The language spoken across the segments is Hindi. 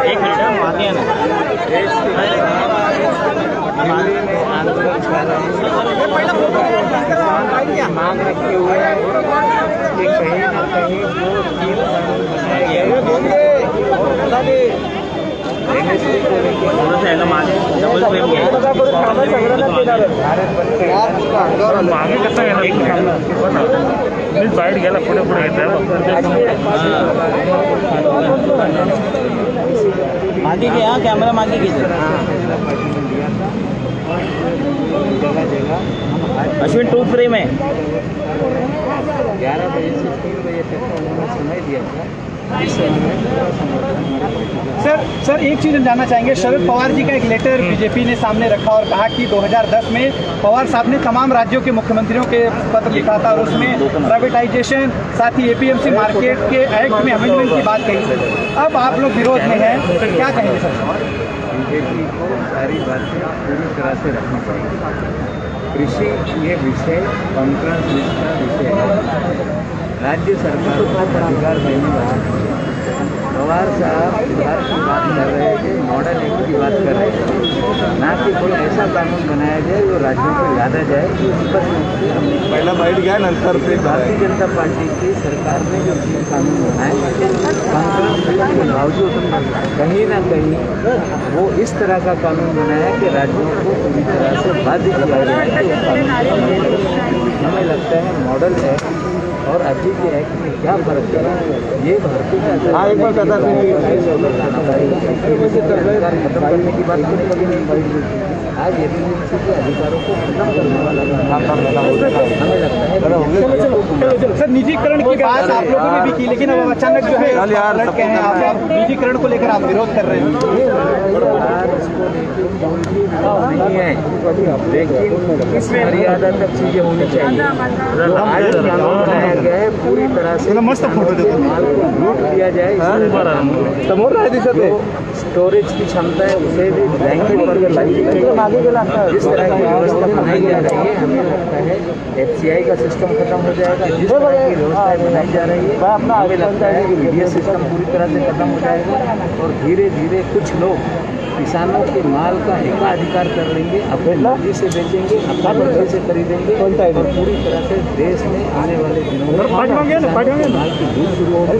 एक मिनट मानिए ना। दिल्ली में आंदोलन कर रहे हैं, मांग रखे हुए हैं कि कहीं ना कहीं जो 3 कानून बनाए गए एमएसपी को लेकर थोड़ा सा माने डबल फ्रेम के भारत बंद मागे कसं गेलं मी बाहेर गेला पुढे पुढे येत मागे घ्या कॅमेरा मागे घे जगह जगह अश्विन 2 फ्रेम है 11 बजे से 3 बजे तक का उन्होंने समय दिया था। इस समय में पूरा समर्थन हमारे पार्टी सर एक चीज़ जानना चाहेंगे। शरद पवार जी का एक लेटर बीजेपी ने सामने रखा और कहा कि 2010 में पवार साहब ने तमाम राज्यों के मुख्यमंत्रियों के पत्र लिखा था और उसमें प्राइवेटाइजेशन साथ ही एपीएमसी मार्केट के एक्ट में अमेंडमेंट की बात कही। अब आप लोग विरोध में हैं, क्या कहेंगे सर? बीजेपी को सारी बातें पूरी तरह से रखनी चाहिए। कृषि ये विषय कॉन्फ्रेंस लिस्ट का विषय है, राज्य सरकार को अधिकार देने वाला पवार साहब सुधार की बात कर रहे थे, मॉडल एक्ट की बात कर रहे थे, ना कि कोई ऐसा कानून बनाया जाए जो राज्यों को याद आ जाए कि स्पष्ट रूप से हमने पहिला बाईट घ्या नंतर ते भारतीय जनता पार्टी की सरकार ने जो 3 कानून बनाए कांग्रेस के बावजूद कहीं ना कहीं वो इस तरह का कानून बनाया कि राज्यों को पूरी तरह से बाध्य किया गया है कि कानून हमें लगता है मॉडल एक्ट और अभी के एक्ट में क्या फर्क है ये भारतीय जनता एक बार कहता खत्म करने की बात हमने कभी नहीं की। आज एपीएमसी के अधिकारों को खत्म करने वाला हमें लगता है। चलो सर, निजीकरण की बात आप लोगों ने भी की, लेकिन अब अचानक जो है पलट के हैं आप निजीकरण को लेकर आप विरोध कर रहे हैं। नहीं है, लेकिन किस मर्यादा तक चीजें होनी चाहिए। आज कानून बनाया गया है पूरी तरह से मस्त फोटो देतो माल को लूट लिया जाए। समोर नाही दिसत आहे स्टोरेज की क्षमता है उसे भी ब्लैंकेट पर जिस तरह की व्यवस्था बनाई जा रही है हमें लगता है एफसीआई का सिस्टम खत्म हो जाएगा। जिस तरह की व्यवस्थाएं बनाई जा रही है हमें लगता है कि मीडिया सिस्टम पूरी तरह से खत्म हो जाएगा और धीरे धीरे कुछ लोग किसानों के माल का एकाधिकार कर लेंगे, अपनी मर्जी से बेचेंगे, अपनी मर्जी से खरीदेंगे और पूरी तरह से देश में आने वाले दिनों में माल की लूट शुरू होगी।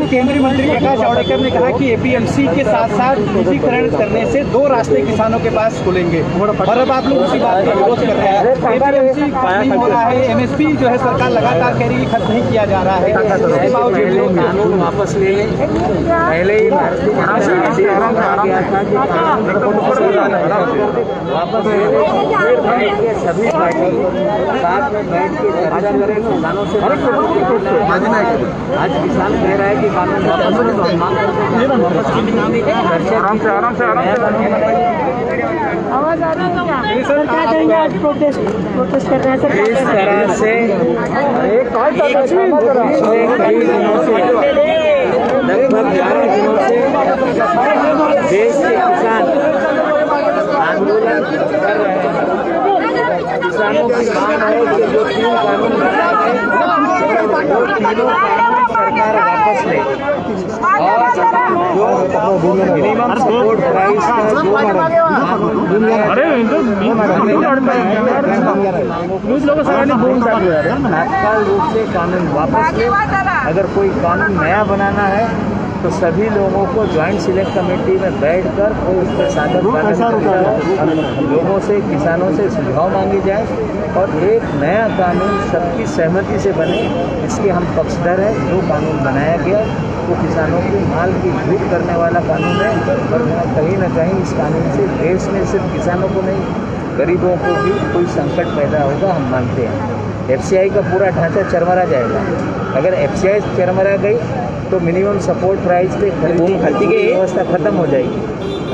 केंद्रीय मंत्री प्रकाश जावड़ेकर ने कहा कि एपीएमसी के साथ साथ निजीकरण करने से 2 रास्ते किसानों के पास खुलेंगे और अब आप लोग उसी बात का विरोध कर रहे हैं। एपीएमसी नहीं हो रहा है, एमएसपी जो है सरकार लगातार कह रही है खत्म नहीं किया जा रहा है। इसके बावजूद लोग कानून वापस ले लें। पहले ही भारतीय जनता पार्टी कहा गया था कि वापस ले लें, फिर बैठ के सभी पार्टी साथ में बैठ के चर्चा करें किसानों से। आज किसान कह रहा है कि कानून वापस ले तो हम मांग करते हैं वापस आराम से आवाज आ रही है क्या? सर क्या कहेंगे आज प्रोटेस्ट कर रहे हैं सर? इस तरह से पिछले कई दिनों से लगभग 11 दिनों से देश के किसान आंदोलन कर रहे हैं। किसानों की मांग है कि जो 3 कानून बनाए गए वो तीनों कानून सरकार वापस ले और जो मिनिमम सपोर्ट प्राइस का जो तत्काल रूप से कानून वापस ले। अगर कोई कानून नया बनाना है तो सभी लोगों को ज्वाइंट सिलेक्ट कमेटी में बैठकर कोई उस पर साधन लोगों से किसानों से सुझाव मांगी जाए और एक नया कानून सबकी सहमति से बने। इसके हम पक्षधर हैं। जो कानून बनाया गया वो किसानों के माल की लूट करने वाला कानून है और कहीं ना कहीं इस कानून से देश में सिर्फ किसानों को नहीं गरीबों को भी कोई संकट पैदा होगा, हम मानते हैं। एफसीआई का पूरा ढांचा चरमरा जाएगा। अगर एफसीआई चरमरा गई तो मिनिमम सपोर्ट प्राइस पे खरीदी की व्यवस्था खत्म हो जाएगी।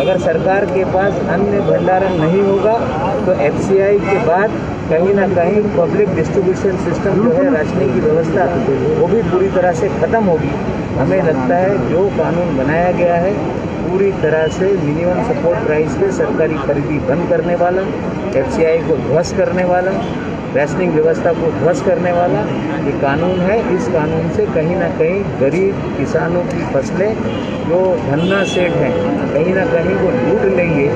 अगर सरकार के पास अन्य भंडारण नहीं होगा तो एफसीआई के बाद कहीं ना कहीं पब्लिक डिस्ट्रीब्यूशन सिस्टम जो है राशनिंग की व्यवस्था वो भी पूरी तरह से ख़त्म होगी। हमें लगता है जो कानून बनाया गया है पूरी तरह से मिनिमम सपोर्ट प्राइस पे सरकारी खरीदी बंद करने वाला, एफसीआई को ध्वस्त करने वाला राशनिंग व्यवस्था को ध्वस्त करने वाला ये कानून है। इस कानून से कहीं ना कहीं गरीब किसानों की फसलें जो धन्ना सेठ हैं कहीं ना कहीं वो लूट लेंगे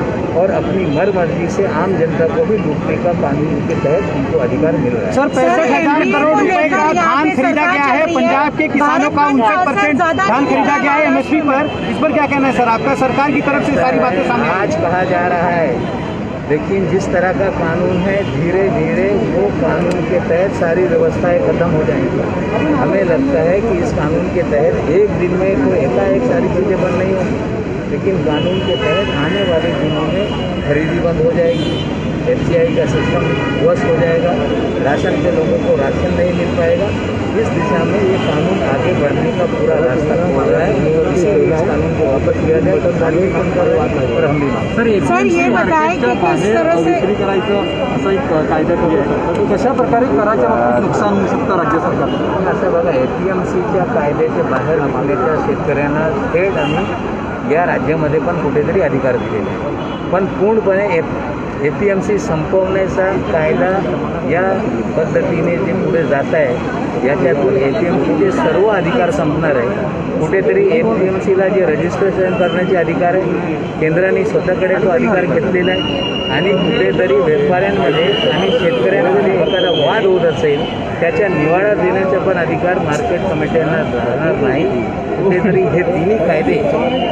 और अपनी मर्जी से आम जनता को भी लूटने का कानून के तहत उनको अधिकार मिल रहा है। सर 65,000 करोड़ रुपए का धान खरीदा गया है, पंजाब के किसानों का 59% धान खरीदा गया है एमएसपी पर, इस पर क्या कहना है सर आपका? सरकार की तरफ से सारी बातें सामने आज कहा जा रहा है, लेकिन जिस तरह का कानून है धीरे धीरे वो कानून के तहत सारी व्यवस्थाएं खत्म हो जाएंगी। हमें लगता है कि इस कानून के तहत एक दिन में कोई एकाएक सारी चीज़ें बंद नहीं होंगी, लेकिन कानून के तहत आने वाले दिनों में खरीदी बंद हो जाएगी, एफसीआई का सिस्टम ध्वस्त हो जाएगा, राशन के लोगों को राशन नहीं मिल पाएगा। इस दिशा में ये कानून आगे बढ़ने का पूरा रास्ता खोल रहा है और इसीलिए इस कानून को वापस लिया जाए तो सारी कम कर रहा है और हम भी सर ये बताएं कि किस तरह से विक्री करायचं असं एक कायदा केली आहे, तो कशा प्रकारे करायच्या बाबतीत नुकसान होऊ शकतं राज्य सरकार? असं बघा, APMCच्या कायद्याच्या बाहेर निघण्याच्या शेतकऱ्यांना थेट आम्ही या राज्यामध्ये पण कुठेतरी अधिकार दिलेले आहे, पण पूर्णपणे APMC संपवण्याचा कायदा या पद्धतीने जे पुढे जात आहे याच्यातून APMCचे सर्व अधिकार संपणार आहे। कुठेतरी APMCला जे रजिस्ट्रेशन करण्याचे अधिकार आहे केंद्राने स्वतःकडे तो अधिकार घेतलेला आहे आणि कुठेतरी व्यापाऱ्यांमध्ये आणि शेतकऱ्यांमध्ये एखादा वाद होत असेल त्याच्या निवाडा देण्याचा पण अधिकार मार्केट कमिट्यांना राहणार नाही। कुठेतरी हे तिन्ही कायदे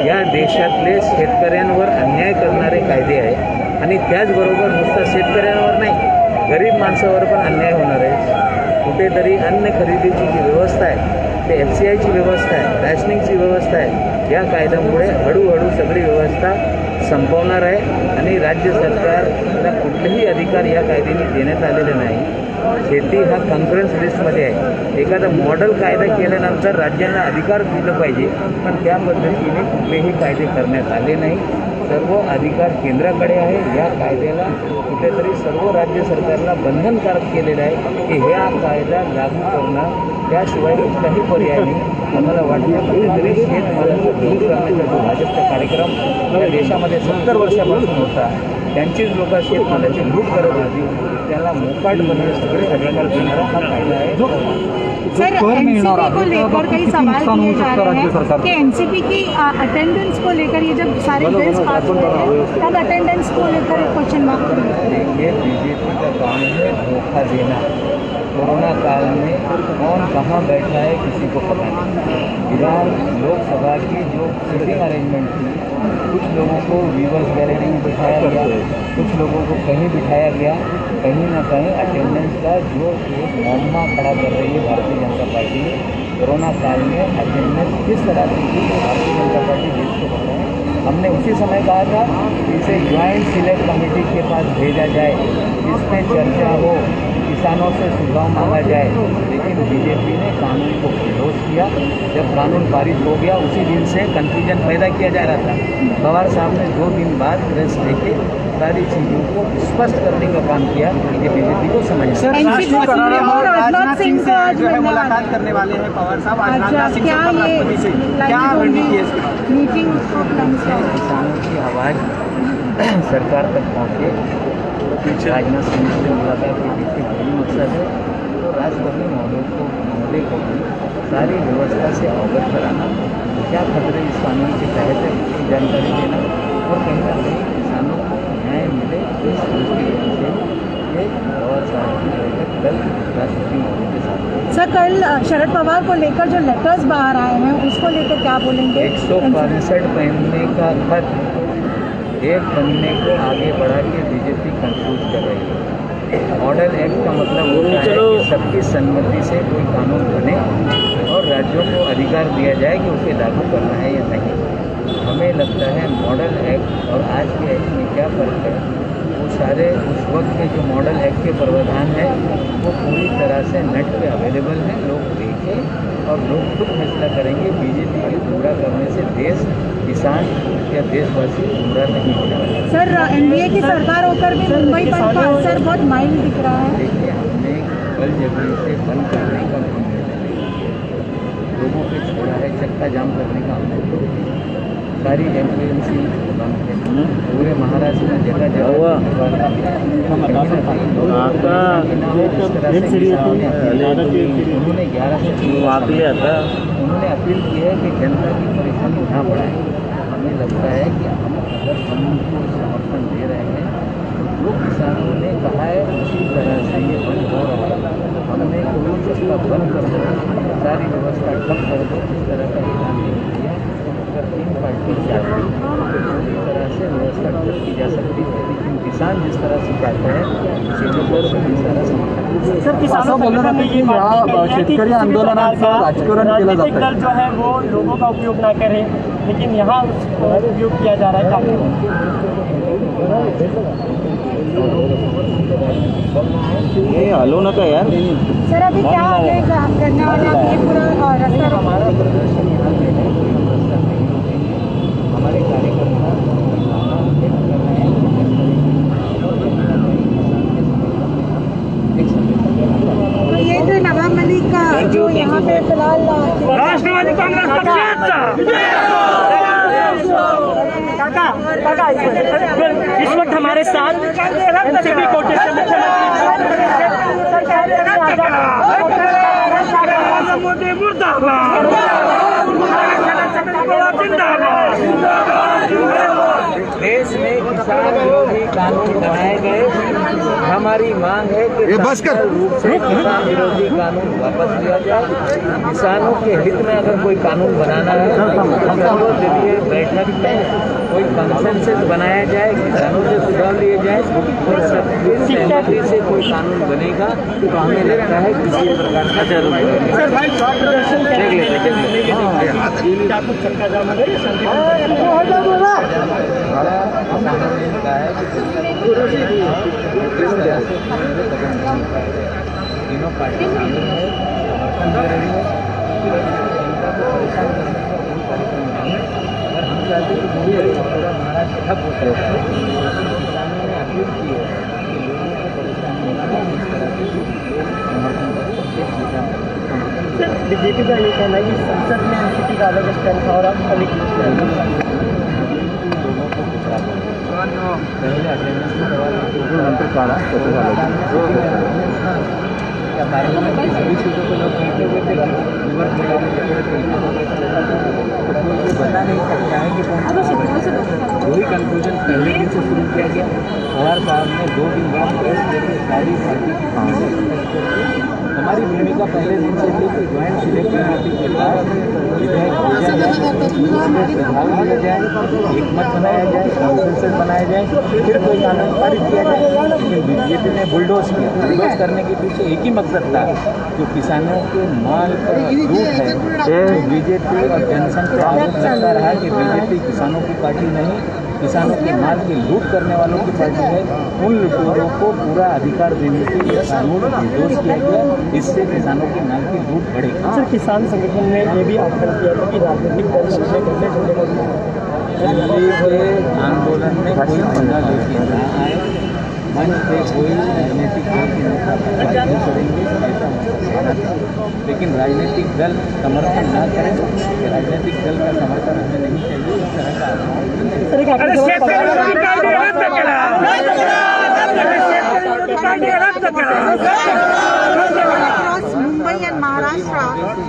या देशातले शेतकऱ्यांवर अन्याय करणारे कायदे आहे आणि त्याचबरोबर नुसतं शेतकऱ्यांवर नाही गरीब माणसावर पण अन्याय होणार आहे। कुठेतरी अन्न खरेदीची जी व्यवस्था आहे ते FCIची व्यवस्था आहे, रॅशनिंगची व्यवस्था आहे, या कायद्यामुळे हळूहळू सगळी व्यवस्था संपवणार आहे आणि राज्य सरकारला कुठलेही अधिकार या कायद्याने देण्यात आलेले नाही। शेती हा कॉन्फरन्स लिस्टमध्ये आहे। एखादा मॉडेल कायदा केल्यानंतर राज्यांना अधिकार दिलं पाहिजे, पण त्या पद्धतीने कुठलेही कायदे करण्यात आले नाही। सर्व अधिकार केंद्राकडे आहे। या कायद्याला कुठेतरी सर्व राज्य सरकारला बंधनकारक केलेलं आहे की हा कायदा लागू करणं त्याशिवाय काही पर्याय नाही। आम्हाला वाटतं कुठेतरी शेतमालाला दूर करण्याचा जो भाजपचा कार्यक्रम या देशामध्ये 70 वर्षापासून होता त्यांचीच लोक शेतमालाची लूट करत होती, त्याला मोकाटपणे सगळे अधिकार देणारा हा कायदा आहे। सर एनसीपी को लेकर कई सवाल किए जा रहे हैं कि एनसीपी की अटेंडेंस को लेकर ये जब सारे बिल्स पास हुए हैं तब अटेंडेंस को लेकर एक क्वेश्चन मार्क देखिए बीजेपी का काम है धोखा देना। कोरोना काल में कौन कहाँ बैठा है किसी को पता नहीं। विधान लोकसभा की जो सीटिंग अरेंजमेंट थी कुछ लोगों को वीवर्स गैलरी में बिठाया गया, कुछ लोगों को कहीं बिठाया गया। कहीं ना कहीं अटेंडेंस का जो एक मामला खड़ा कर रही है भारतीय जनता पार्टी कोरोना काल में अटेंडेंस किस तरह से की भारतीय जनता पार्टी देश को बताए। हमने उसी समय कहा था कि इसे ज्वाइंट सिलेक्ट कमेटी के पास भेजा जाए, इसमें चर्चा हो, किसानों से सुझाव मांगा जाए, लेकिन बीजेपी ने कानून को विरोध किया। जब कानून पारित हो गया उसी दिन से कन्फ्यूजन पैदा किया जा रहा था। पवार साहब ने 2 दिन बाद प्रेस लेके सारी चीज़ों को स्पष्ट करने का काम किया कि बीजेपी को समझ। सर और राजनाथ सिंह से जो है मुलाकात करने वाले हैं पवार साहब। आज राजनाथ सिंह से राष्ट्रपति से क्या रणनीति है मीटिंग किसानों की आवाज़ सरकार तक पहुँचे। राजनाथ सिंह से मुलाकात के पीछे वही मकसद है तो राष्ट्रपति महोदय को भी सारी व्यवस्था से अवगत कराना, क्या खतरे इस कानून के तहत है उसकी जानकारी देना और कहीं ना कहीं किसानों को न्याय मिले इस दृष्टिकोण से ये पवार साहब की बैठक कल राष्ट्रपति महोदय के साथ। सर कल शरद पवार को लेकर जो लेटर्स बाहर आए हैं उसको लेकर क्या बोलेंगे? 165 पहनने का खत 1 बनने को आगे बढ़ा के बीजेपी कंफ्यूज कर रही है। मॉडल एक्ट का मतलब होता है कि सबकी सहमति से कोई कानून बने और राज्यों को अधिकार दिया जाए कि उसे लागू करना है या नहीं। हमें लगता है मॉडल एक्ट और आज के एक्ट में क्या फ़र्क है, वो सारे उस वक्त के जो मॉडल एक्ट के प्रावधान हैं वो पूरी तरह से नेट पे अवेलेबल हैं, लोग देखें और लोग खुद फैसला करेंगे। बीजेपी के गुमराह करने से देश, किसान या देशवासी गुमराह नहीं होने वाले। सर एनडीए की सरकार होकर भी मुंबई बंद का असर बहुत माइल्ड दिख रहा है। देखिए हमने बल जबरी से बंद करने का निर्णय नहीं लिया, लोगों पे छोड़ा है, चक्का जाम करने का हमने सरकारी एमरजेंसी पूरे महाराष्ट्र में जगह जगह उन्होंने 11 से उन्होंने अपील की है कि जनता की परेशानी ना बढ़ाए। हमें लगता है कि हम अगर कानून को समर्थन दे रहे हैं तो जो किसानों ने कहा है उसी तरह से ये बंद हो रहा है। हमने कोई इसका बंद कर दो, सारी व्यवस्था ठप कर दो, इस तरह का ऐलान नहीं किया। अगर 3 पार्टी चाहती तो पूरी तरह से व्यवस्था ठप की जा सकती है, लेकिन किसान जिस तरह से चाहते हैं उसी मुद्दे पर भी सारा समर्थन। सर किसानों बोल रहे हैं कि शेतकरी आंदोलनाचं राजकारण केलं जातं दल जो है वो लोगों का उपयोग ना करे, लेकिन यहाँ उपयोग किया जा रहा है काफी। ये हलो नका यार। सर अभी क्या आगे करने वाले आप ये पूरा रास्ता हमारा प्रदर्शन यहाँ पे है, कोई हम रास्ता नहीं रोकेंगे। हमारे कार्यकर्ता कर रहे हैं तो ये जो नवाब मलिक का जो यहाँ पे फिलहाल राष्ट्रवादी कांग्रेस काका इस वक्त हमारे साथ एनसीपी कोटे से मुख्यमंत्री देश में किसान विरोधी कानून बनाए गए। हमारी मांग है कि संपूर्ण रूप से किसान विरोधी कानून वापस लिया जाए। किसानों के हित में अगर कोई कानून बनाना है तो सर्वदलीय बैठक में कोई कंसेंसस बनाया जाए, किसानों से सुझाव लिए जाए और सबकी सहमति से कोई कानून बनेगा तो हमें लगता है किसी प्रकार का जरूर तीनों पार्टी शामिल है, समर्थन दे रही है, जनता को परेशान करने का कोई कार्यक्रम नहीं है। और हम चाहते हैं कि पूरा महाराष्ट्र ठप होता है। किसानों ने अपील की है कि लोगों को परेशानी ना हो, इस तरह से समर्थन करें। सर बीजेपी का ये कहना है कि संसद में एनसीपी का अलग स्टैंड था और अब अलग स्टैंड लोगों को पिछड़ा पहले अटेंडेंस का सवाल क्या कार्यक्रम में सभी चीज़ों को लोग कहते हुए थे कोई बता नहीं सकता है कि वही कंक्लूजन पहले दिन से शुरू किया गया। पवार साहब ने 2 दिन बाद प्रेस करके सारी पार्टी की हमारी भूमिका पहले दिन से थी कि ज्वाइंट सिलेक्ट कमेटी के बाद विधेयक भेजा जाए, सुझाव दिया जाए, एक मत बनाया जाए, कंसेंसस बनाया जाए, फिर कोई कानून पारित किया जाए। लेकिन बीजेपी ने बुलडोज किया। बुलडोज करने के पीछे एक ही मकसद था, जो किसानों के माल का लूट है। तो बीजेपी और जनसंघ को आरोप लगता रहा कि बीजेपी किसानों की पार्टी नहीं, किसानों के माल की लूट करने वालों की पार्टी है। उन लुटेरों को पूरा अधिकार देने के लिए कानून निर्दोष किया गया, इससे किसानों के माल की लूट बढ़ेगी। सर किसान संगठन ने ये भी आह्वान किया था कि राजनीतिक दल दिल्ली के आंदोलन में कोई मुद्दा लेके ना आए, मंच पे कोई राजनीतिक दल के नेता नहीं करेंगे, लेकिन राजनीतिक दल समर्थन ना करें कि राजनीतिक दल का समर्थन हमें नहीं चाहिए, इस तरह का across Mumbai and Maharashtra,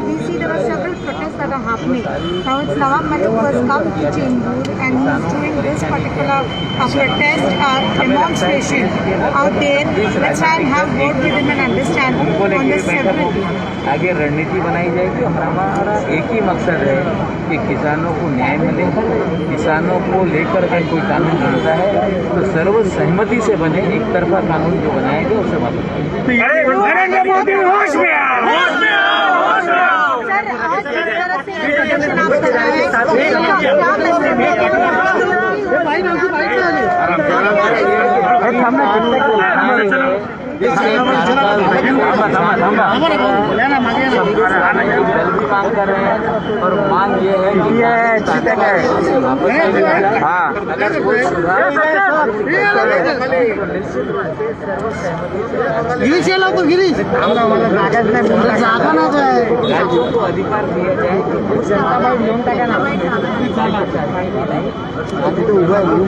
we see there were several protests that are happening. Now it's Nawab Malik who has come to Chembur and he's doing this particular protest demonstration out there. Let's try and have word with him and understand on this several. आगे रणनीति बनाई जाएगी। हमारा एक ही मकसद है कि किसानों को न्याय मिले। किसानों को लेकर अगर कोई कानून बनता है तो सर्वसहमति से बने, एक तरफा कानून जो बनाया गया उसे वापस। नरेंद्र मोदी होश में आओ। सर आज जिस तरह से प्रदर्शन आप कर रहे हैं, क्या जल्दी मांग कर रहे हैं और मांग ये है कि हाँ अगर कोई सुधार राज्यों को अधिकार दिया जाए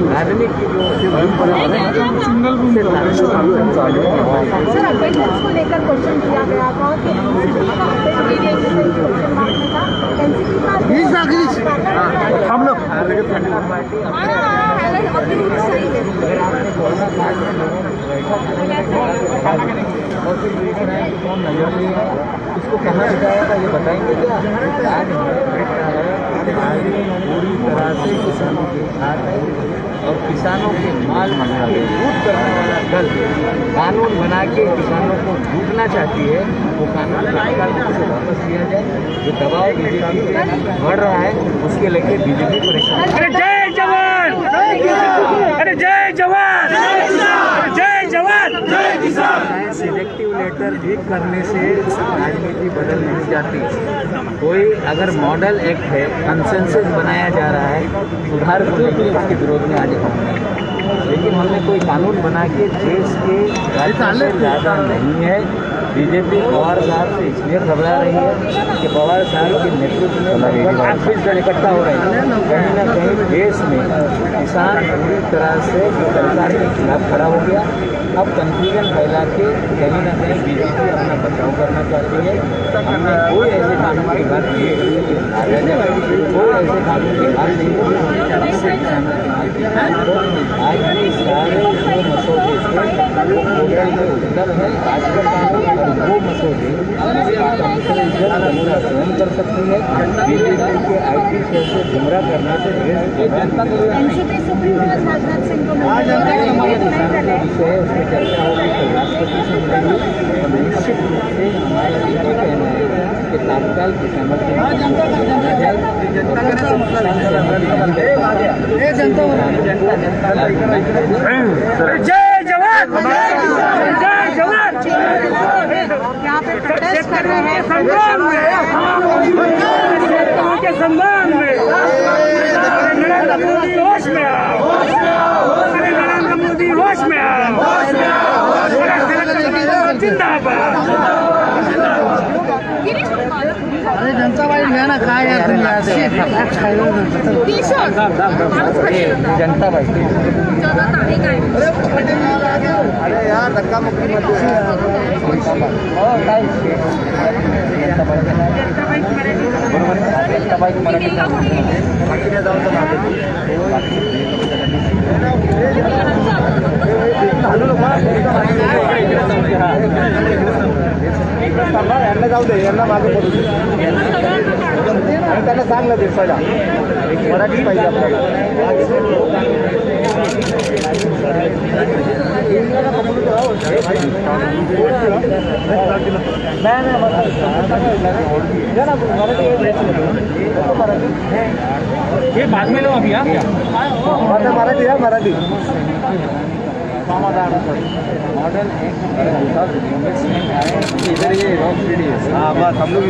धार्मिक की सर अपेंडिक्स को लेकर क्वेश्चन किया गया था कि हम लोग इसको कहाँ जाएगा ये बताएंगे क्या? पूरी तरह से किसानों के साथ है और किसानों के माल लूट करने वाला दल कानून बना के किसानों को लूटना चाहती है। वो कानून तत्काल से वापस किया जाए। जो दबाव बीजेपी पे बढ़ रहा है उसके लेके बीजेपी परेशान। अरे जय जवान, अरे जय जवान, जय जवान, जय किसान। सिलेक्टिव लेटर लीक करने से राजनीति बदल नहीं जाती। कोई अगर मॉडल एक्ट है, कंसेंसस बनाया जा रहा है सुधार को लेकर, उसके विरोध में आज हम नहीं। लेकिन हमने कोई कानून बना के देश के राज्यों से ज़्यादा नहीं है। बीजेपी पवार साहब से इसलिए घबरा रही है कि पवार साहब के नेतृत्व में लगभग 28 जन इकट्ठा हो रहे हैं। कहीं ना कहीं देश में किसान पूरी तरह से सरकार के खिलाफ खड़ा हो गया। अब कंफ्यूजन फैला के कहीं ना कहीं बीजेपी अपना बचाव करना चाहती है। हमने कोई ऐसे कानून की बात नहीं की, कोई ऐसे कानून की बात नहीं की जिससे किसानों के आज भी सारे जो मसौदे थे वो पोर्टल में उपलब्ध है। आज का कानून वो मसौदे स्वयं कर सकती है। बीजेपी के IT सेल से गुमराह करने से एनसीपी सुप्रीमो राजनाथ सिंह को किसानों का विषय है, उसकी चर्चा होगी तो राष्ट्रपति से मिलेगी। और निश्चित रूप से हमारा ये कहना है कि तात्काल किसानों के जय जवान, जय जवान। यहाँ पे प्रोटेस्ट कर रहे हैं। सम्मान में, के सम्मान में नरेंद्र मोदी होश में आओ, अरे नरेंद्र मोदी होश में आओ, जिंदाबाद। अरे जनता पार्टी गया ना कहा यार जनता पार्टी अरे यार धक्का मुक्की मत दो यार। मराठी बाकीने जाऊन तर यांना जाऊ दे, यांना मागे पडू दे आणि त्यांना सांगलं दिसायला मराठी पाहिजे आपल्याला। ये बाद में लो अभी। मराठी है मराठी मॉडल इधर ये हाँ बस हम लोग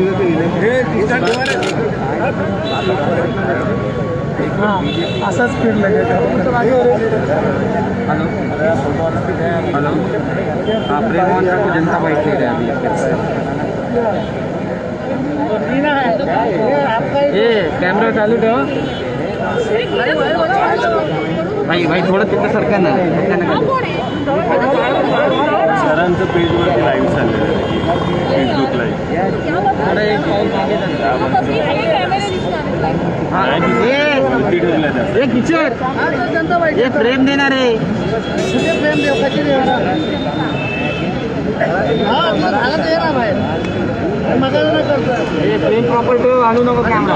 असाच स्पीड लगेगा। हेलो हेलो हाँ प्रेम को जनता बाइक ले रहे हैं अभी। ये कैमरा चालू ठेवा भाई भाई थोडं तिथं सरकार ना सरांचं पेजवरती लाईव्ह चाललेलं आहे फेसबुक लाईव्ह। एक किचर एक प्रेम देणार आहे प्रेम देवकाची प्रेम प्रॉपर्टी आणू नको कॅमेरा।